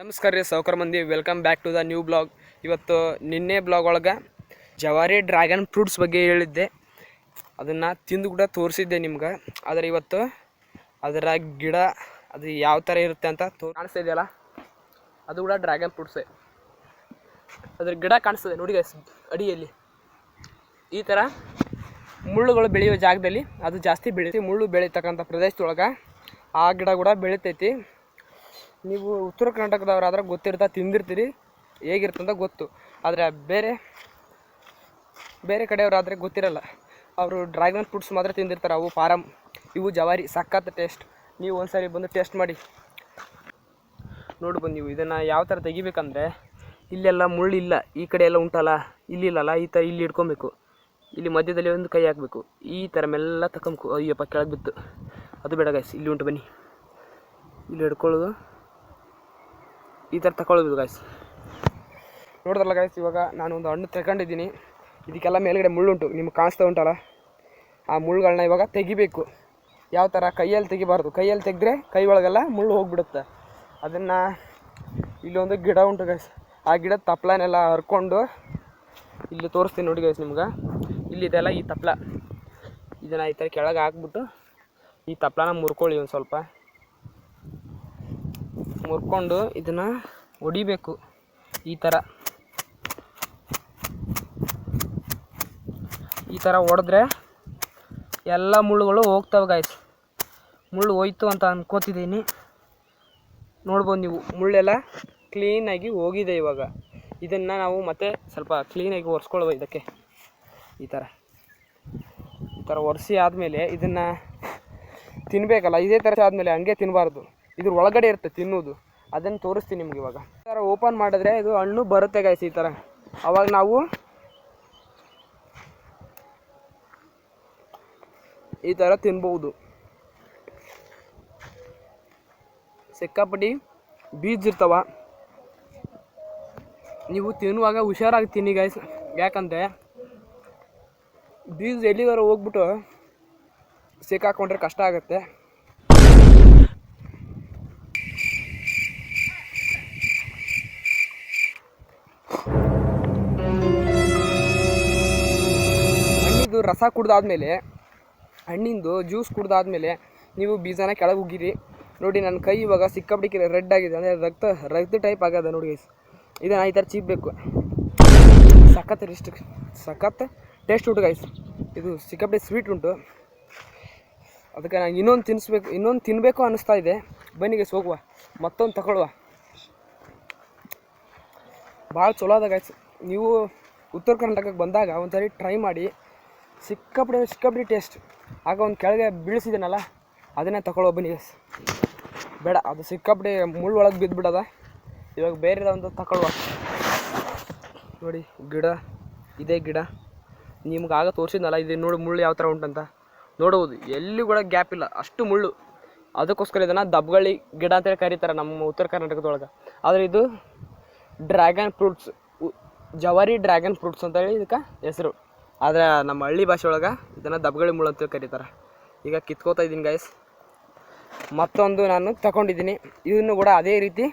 ನಮಸ್ಕಾರ ರೀ ಸೌಕರ್ ಮಂದಿ, welcome back to the new blog. ಇವತ್ತು ನಿನ್ನೆ ಬ್ಲಾಗ್ ಒಳಗೆ ಜವಾರಿ ಡ್ರ್ಯಾಗನ್ ಫ್ರೂಟ್ಸ್ ಬಗ್ಗೆ ಹೇಳಿದ್ದೆ, ಅದನ್ನು ತಿಂದು ಕೂಡ ತೋರಿಸಿದ್ದೆ ನಿಮ್ಗೆ. ಆದರೆ ಇವತ್ತು ಅದರ ಗಿಡ ಅದು ಯಾವ ಥರ ಇರುತ್ತೆ ಅಂತ ಕಾಣಿಸ್ತಾ ಇದೆಯಲ್ಲ, ಅದು ಕೂಡ ಡ್ರ್ಯಾಗನ್ ಫ್ರೂಟ್ಸೇ. ಅದ್ರ ಗಿಡ ಕಾಣಿಸ್ತದೆ ನೋಡಿ ಗೈಸ್, ಅಡಿಯಲ್ಲಿ ಈ ಥರ ಮುಳ್ಳುಗಳು ಬೆಳೆಯೋ ಜಾಗದಲ್ಲಿ ಅದು ಜಾಸ್ತಿ ಬೆಳೀತಿ. ಮುಳ್ಳು ಬೆಳೀತಕ್ಕಂಥ ಪ್ರದೇಶದೊಳಗೆ ಆ ಗಿಡ ಕೂಡ ಬೆಳಿತೈತಿ. ನೀವು ಉತ್ತರ ಕರ್ನಾಟಕದವರಾದ್ರೆ ಗೊತ್ತಿರ್ತಾ, ತಿಂದಿರ್ತೀರಿ, ಹೇಗಿರ್ತಂತ ಗೊತ್ತು. ಆದರೆ ಬೇರೆ ಕಡೆಯವರಾದರೆ ಗೊತ್ತಿರಲ್ಲ. ಅವರು ಡ್ರ್ಯಾಗನ್ ಫ್ರೂಟ್ಸ್ ಮಾತ್ರ ತಿಂದಿರ್ತಾರೆ. ಅವು ಫಾರಮ್, ಇವು ಜವಾರಿ. ಸಖತ್ ಟೇಸ್ಟ್. ನೀವು ಒಂದು ಸಾರಿ ಬಂದು ಟೇಸ್ಟ್ ಮಾಡಿ ನೋಡ್ಬೋದು. ನೀವು ಇದನ್ನು ಯಾವ ಥರ ತೆಗಿಬೇಕಂದ್ರೆ, ಇಲ್ಲೆಲ್ಲ ಮುಳ್ಳಿಲ್ಲ, ಈ ಕಡೆ ಎಲ್ಲ ಉಂಟಲ್ಲ, ಇಲ್ಲಿಲ್ಲಲ್ಲ, ಈ ಥರ ಇಲ್ಲಿ ಇಟ್ಕೊಬೇಕು. ಇಲ್ಲಿ ಮಧ್ಯದಲ್ಲಿ ಒಂದು ಕೈ ಹಾಕಬೇಕು, ಈ ಥರ ಮೆಲ್ಲ ತಗೊಂಬೇಕು. ಅಯ್ಯಪ್ಪ, ಕೆಳಗೆ ಬಿತ್ತು, ಅದು ಬೇಡ ಗಾಯ್ಸ್. ಇಲ್ಲಿ ಉಂಟು, ಬನ್ನಿ, ಇಲ್ಲಿ ಹಿಡ್ಕೊಳ್ಳೋದು, ಈ ಥರ ತಗೊಳ್ಬೋದು ಗಾಯ್ಸ್. ನೋಡಿದ್ರಲ್ಲ ಗಾಯ್ಸ್, ಇವಾಗ ನಾನು ಒಂದು ಹಣ್ಣು ತಗೊಂಡಿದ್ದೀನಿ. ಇದಕ್ಕೆಲ್ಲ ಮೇಲ್ಗಡೆ ಮುಳ್ಳುಂಟು, ನಿಮ್ಗೆ ಕಾಣಿಸ್ತಾ ಉಂಟಲ್ಲ, ಆ ಮುಳ್ಳುಗಳನ್ನ ಇವಾಗ ತೆಗಿಬೇಕು. ಯಾವ ಥರ ಕೈಯಲ್ಲಿ ತೆಗಿಬಾರ್ದು. ಕೈಯಲ್ಲಿ ತೆಗೆದ್ರೆ ಕೈ ಒಳಗೆಲ್ಲ ಮುಳ್ಳು ಹೋಗಿಬಿಡುತ್ತೆ. ಅದನ್ನು ಇಲ್ಲೊಂದು ಗಿಡ ಉಂಟು ಗಾಯ್ಸ್, ಆ ಗಿಡದ ತಪ್ಪಲನೆಲ್ಲ ಹರ್ಕೊಂಡು ಇಲ್ಲಿ ತೋರಿಸ್ತೀನಿ ನೋಡಿ ಗಾಯ್ಸ್ ನಿಮ್ಗೆ. ಇಲ್ಲಿದೆಲ್ಲ ಈ ತಪ್ಪಲ, ಇದನ್ನು ಈ ಥರ ಕೆಳಗೆ ಹಾಕ್ಬಿಟ್ಟು ಈ ತಪ್ಪಲನ ಮುರ್ಕೊಳ್ಳಿ. ಒಂದು ಸ್ವಲ್ಪ ಮುರ್ಕೊಂಡು ಇದನ್ನು ಹೊಡಿಬೇಕು. ಈ ಥರ ಹೊಡೆದ್ರೆ ಎಲ್ಲ ಮುಳ್ಳುಗಳು ಹೋಗ್ತವೆ ಗಾಯ್ಸ್. ಮುಳ್ಳು ಹೋಯ್ತು ಅಂತ ಅನ್ಕೋತಿದ್ದೀನಿ. ನೋಡ್ಬೋದು ನೀವು, ಮುಳ್ಳೆಲ್ಲ ಕ್ಲೀನಾಗಿ ಹೋಗಿದೆ. ಇವಾಗ ಇದನ್ನು ನಾವು ಮತ್ತೆ ಸ್ವಲ್ಪ ಕ್ಲೀನಾಗಿ ಒರೆಸ್ಕೊಳ್ಬೋದು. ಇದಕ್ಕೆ ಈ ಥರ ಒರೆಸಿ ಆದಮೇಲೆ ಇದನ್ನು ತಿನ್ನಬೇಕಲ್ಲ. ಇದೇ ಥರ ಆದಮೇಲೆ ಹಂಗೆ ತಿನ್ನಬಾರ್ದು, ಇದ್ರ ಒಳಗಡೆ ಇರುತ್ತೆ ತಿನ್ನೋದು. ಅದನ್ನು ತೋರಿಸ್ತೀನಿ ನಿಮ್ಗೆ ಇವಾಗ. ಈ ಥರ ಓಪನ್ ಮಾಡಿದ್ರೆ ಇದು ಹಣ್ಣು ಬರುತ್ತೆ ಗಾಯ್ಸ್. ಈ ಥರ ಅವಾಗ ನಾವು ಈ ಥರ ತಿನ್ಬೋದು. ಸಿಕ್ಕಾಪಟ್ಟಿ ಬೀಜ ಇರ್ತಾವ. ನೀವು ತಿನ್ನುವಾಗ ಹುಷಾರಾಗಿ ತಿನ್ನಿ ಗಾಯ್ಸ್, ಯಾಕಂದರೆ ಬೀಜ ಎಲ್ಲಿಗಾರ ಹೋಗ್ಬಿಟ್ಟು ಸಿಕ್ಕಾಕೊಂಡ್ರೆ ಕಷ್ಟ ಆಗುತ್ತೆ. ಹಣ್ಣಿಂದು ರಸ ಕುಡ್ದಾದ್ಮೇಲೆ, ಹಣ್ಣಿಂದು ಜ್ಯೂಸ್ ಕುಡ್ದಾದ್ಮೇಲೆ ನೀವು ಬೀಜನ ಕೆಳಗೆ ಉಗಿರಿ. ನೋಡಿ, ನನ್ನ ಕೈ ಇವಾಗ ಸಿಕ್ಕಾಪಟ್ಟಿ ರೆಡ್ ಆಗಿದೆ, ಅಂದರೆ ರಕ್ತ ಟೈಪ್ ಆಗ್ಯದ ನೋಡಿ ಗೈಸ್. ಇದನ್ನು ಈ ಥರ ಚೀಪಬೇಕು. ಸಖತ್ ಟೇಸ್ಟ್ ಉಂಟು ಗೈಸ್. ಇದು ಸಿಕ್ಕಾಪಟ್ಟಿ ಸ್ವೀಟ್ ಉಂಟು. ಅದಕ್ಕೆ ನಾನು ಇನ್ನೊಂದು ತಿನ್ನಬೇಕು ಅನ್ನಿಸ್ತಾ ಇದೆ. ಬನ್ನಿ ಗೈಸ್, ಹೋಗುವ, ಮತ್ತೊಂದು ತಗೊಳ್ಳುವ. ಭಾಳ ಚಲೋ ಅದ ಗೈಸ್. ನೀವು ಉತ್ತರ ಕರ್ನಾಟಕಕ್ಕೆ ಬಂದಾಗ ಒಂದ್ಸರಿ ಟ್ರೈ ಮಾಡಿ. ಸಿಕ್ಕಾಪಟ್ಟಿ ಟೇಸ್ಟ್. ಆಗ ಒಂದು ಕೆಳಗೆ ಬೀಳಿಸಿದನಲ್ಲ, ಅದನ್ನೇ ತಗೊಳ್ಳೋ ಬನ್ನಿ ಗೈಸ್. ಬೇಡ, ಅದು ಸಿಕ್ಕಾಪಟ್ಟಿ ಮುಳ್ಳು ಒಳಗೆ ಬಿದ್ದುಬಿಡದ. ಇವಾಗ ಬೇರೆ ಒಂದು ತಗೊಳ್ಳುವ. ನೋಡಿ, ಗಿಡ ಇದೇ ಗಿಡ ನಿಮ್ಗೆ ಆಗ ತೋರಿಸಿದ್ನಲ್ಲ, ಇದು ನೋಡಿ ಮುಳ್ಳು ಯಾವ ಥರ ಉಂಟಂತ ನೋಡ್ಬೋದು. ಎಲ್ಲಿ ಕೂಡ ಗ್ಯಾಪ್ ಇಲ್ಲ, ಅಷ್ಟು ಮುಳ್ಳು. ಅದಕ್ಕೋಸ್ಕರ ಇದನ್ನು ದಬ್ಬಗಳಿ ಗಿಡ ಅಂತೇಳಿ ಕರೀತಾರೆ ನಮ್ಮ ಉತ್ತರ ಕರ್ನಾಟಕದೊಳಗೆ. ಆದರೆ ಇದು ಡ್ರ್ಯಾಗನ್ ಫ್ರೂಟ್ಸ್, ಜವಾರಿ ಡ್ರ್ಯಾಗನ್ ಫ್ರೂಟ್ಸ್ ಅಂತೇಳಿ ಇದಕ್ಕೆ ಹೆಸರು. ಆದರೆ ನಮ್ಮ ಹಳ್ಳಿ ಭಾಷೆ ಒಳಗೆ ಇದನ್ನು ದಬ್ಬಗಳಿ ಮುಳ್ಳು ಅಂತೇಳಿ ಕರೀತಾರೆ. ಈಗ ಕಿತ್ಕೋತಾ ಇದ್ದೀನಿ ಗಾಯ್ಸ್. ಮತ್ತೊಂದು ನಾನು ತಗೊಂಡಿದ್ದೀನಿ. ಇದನ್ನು ಕೂಡ ಅದೇ ರೀತಿ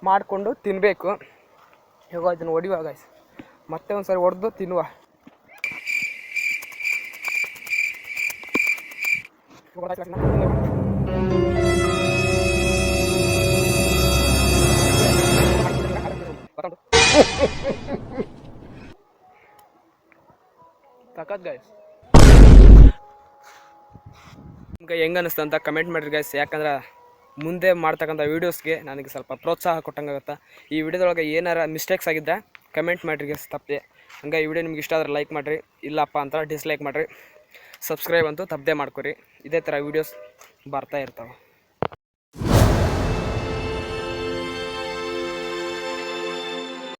ಮಾಡಿಕೊಂಡು ತಿನ್ನಬೇಕು. ಇವಾಗ ಇದನ್ನು ಹೊಡಿಯುವ ಗಾಯ್ಸ್, ಮತ್ತೆ ಒಂದು ಸಾರಿ ಹೊಡೆದು ತಿನ್ನುವ. ಸಖತ್ ಗಾಯ್ಸ್. ನಿಮ್ಗೆ ಹೆಂಗೆ ಅನ್ನಿಸ್ತು ಅಂತ ಕಮೆಂಟ್ ಮಾಡಿರಿ ಗಾಯ್ಸ್. ಯಾಕಂದ್ರೆ ಮುಂದೆ ಮಾಡ್ತಕ್ಕಂಥ ವೀಡಿಯೋಸ್ಗೆ ನನಗೆ ಸ್ವಲ್ಪ ಪ್ರೋತ್ಸಾಹ ಕೊಟ್ಟಂಗಾಗುತ್ತೆ. ಈ ವಿಡಿಯೋದೊಳಗೆ ಏನಾರ ಮಿಸ್ಟೇಕ್ಸ್ ಆಗಿದ್ದರೆ ಕಮೆಂಟ್ ಮಾಡಿರಿ ಗಾಯ್ಸ್, ತಪ್ಪದೆ. ಹಂಗೆ ಈ ವಿಡಿಯೋ ನಿಮ್ಗೆ ಇಷ್ಟ ಆದರೆ ಲೈಕ್ ಮಾಡಿರಿ, ಇಲ್ಲಪ್ಪ ಅಂತ ಡಿಸ್ಲೈಕ್ ಮಾಡಿರಿ. ಸಬ್ಸ್ಕ್ರೈಬ್ ಅಂತೂ ತಪ್ಪದೆ ಮಾಡ್ಕೊರಿ. ಇದೇ ಥರ ವೀಡಿಯೋಸ್ ಬರ್ತಾ ಇರ್ತಾವೆ.